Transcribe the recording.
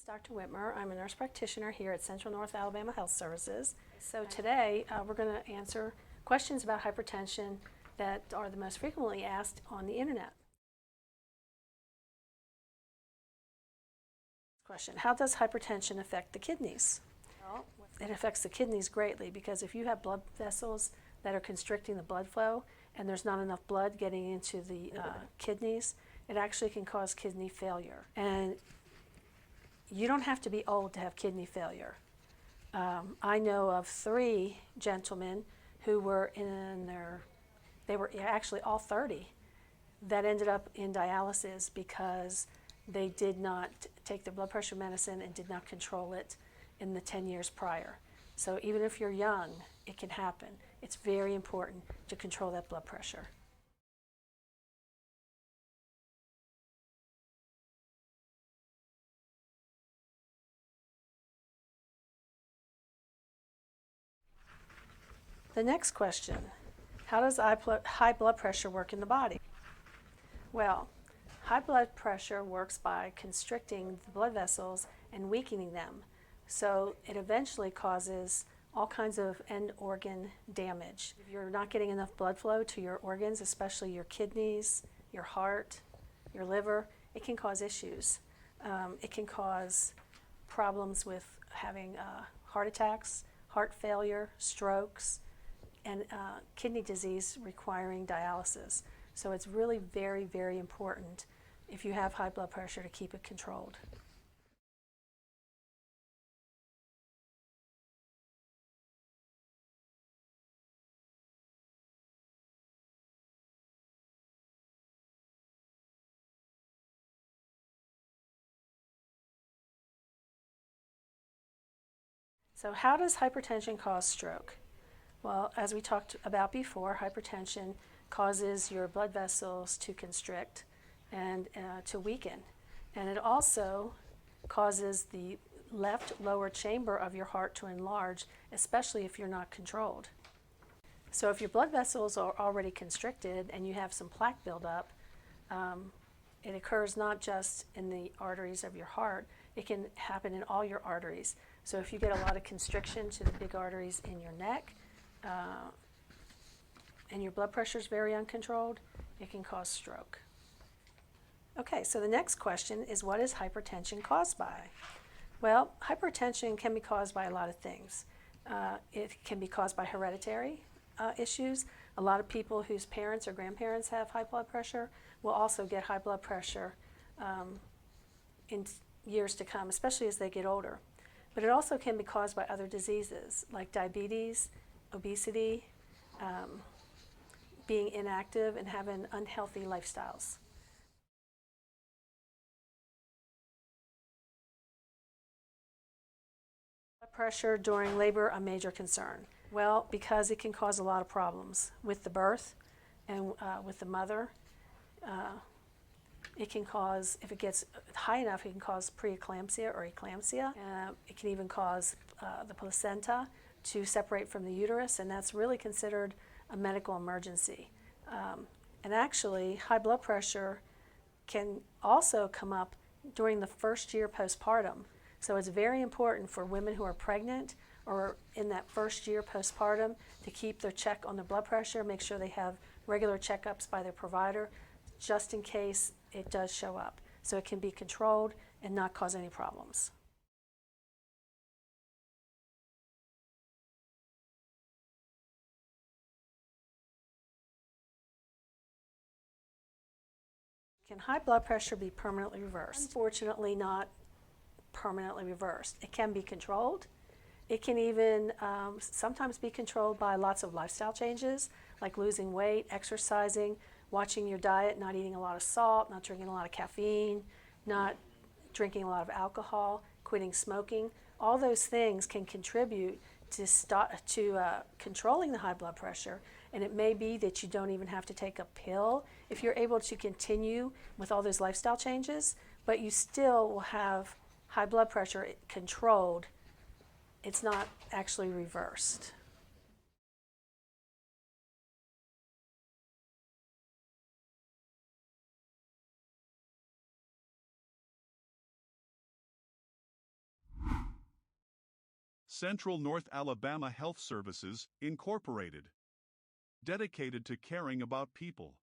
Dr. Witmer. I'm a nurse practitioner here at Central North Alabama Health Services. So today we're going to answer questions about hypertension that are the most frequently asked on the internet. Question: how does hypertension affect the kidneys? Well, it affects the kidneys greatly because if you have blood vessels that are constricting the blood flow and there's not enough blood getting into the kidneys, it actually can cause kidney failure. And you don't have to be old to have kidney failure. I know of 3 gentlemen who were they were actually all 30, that ended up in dialysis because they did not take their blood pressure medicine and did not control it in the 10 years prior. So even if you're young, it can happen. It's very important to control that blood pressure. The next question: how does high blood pressure work in the body? Well, high blood pressure works by constricting the blood vessels and weakening them. So it eventually causes all kinds of end organ damage. If you're not getting enough blood flow to your organs, especially your kidneys, your heart, your liver, it can cause issues. It can cause problems with having heart attacks, heart failure, strokes, and kidney disease requiring dialysis. So it's really very, very important if you have high blood pressure to keep it controlled. So how does hypertension cause stroke? Well, as we talked about before, hypertension causes your blood vessels to constrict and to weaken. And it also causes the left lower chamber of your heart to enlarge, especially if you're not controlled. So if your blood vessels are already constricted and you have some plaque buildup, it occurs not just in the arteries of your heart, it can happen in all your arteries. So if you get a lot of constriction to the big arteries in your neck, and your blood pressure is very uncontrolled, it can cause stroke. Okay, so the next question is, what is hypertension caused by? Well, hypertension can be caused by a lot of things. It can be caused by hereditary issues. A lot of people whose parents or grandparents have high blood pressure will also get high blood pressure in years to come, especially as they get older. But it also can be caused by other diseases like diabetes, obesity, being inactive, and having unhealthy lifestyles. Blood pressure during labor, a major concern. Well, because it can cause a lot of problems with the birth and with the mother. It can cause, if it gets high enough, it can cause preeclampsia or eclampsia. It can even cause the placenta to separate from the uterus, and that's really considered a medical emergency. And actually, high blood pressure can also come up during the first year postpartum. So it's very important for women who are pregnant or in that first year postpartum to keep their check on their blood pressure, make sure they have regular checkups by their provider, just in case it does show up. So it can be controlled and not cause any problems. Can high blood pressure be permanently reversed? Unfortunately, not permanently reversed. It can be controlled. It can even sometimes be controlled by lots of lifestyle changes, like losing weight, exercising, watching your diet, not eating a lot of salt, not drinking a lot of caffeine, not drinking a lot of alcohol, quitting smoking. All those things can contribute to controlling the high blood pressure, and it may be that you don't even have to take a pill if you're able to continue with all those lifestyle changes, but you still will have high blood pressure controlled. It's not actually reversed. Central North Alabama Health Services, Incorporated. Dedicated to caring about people.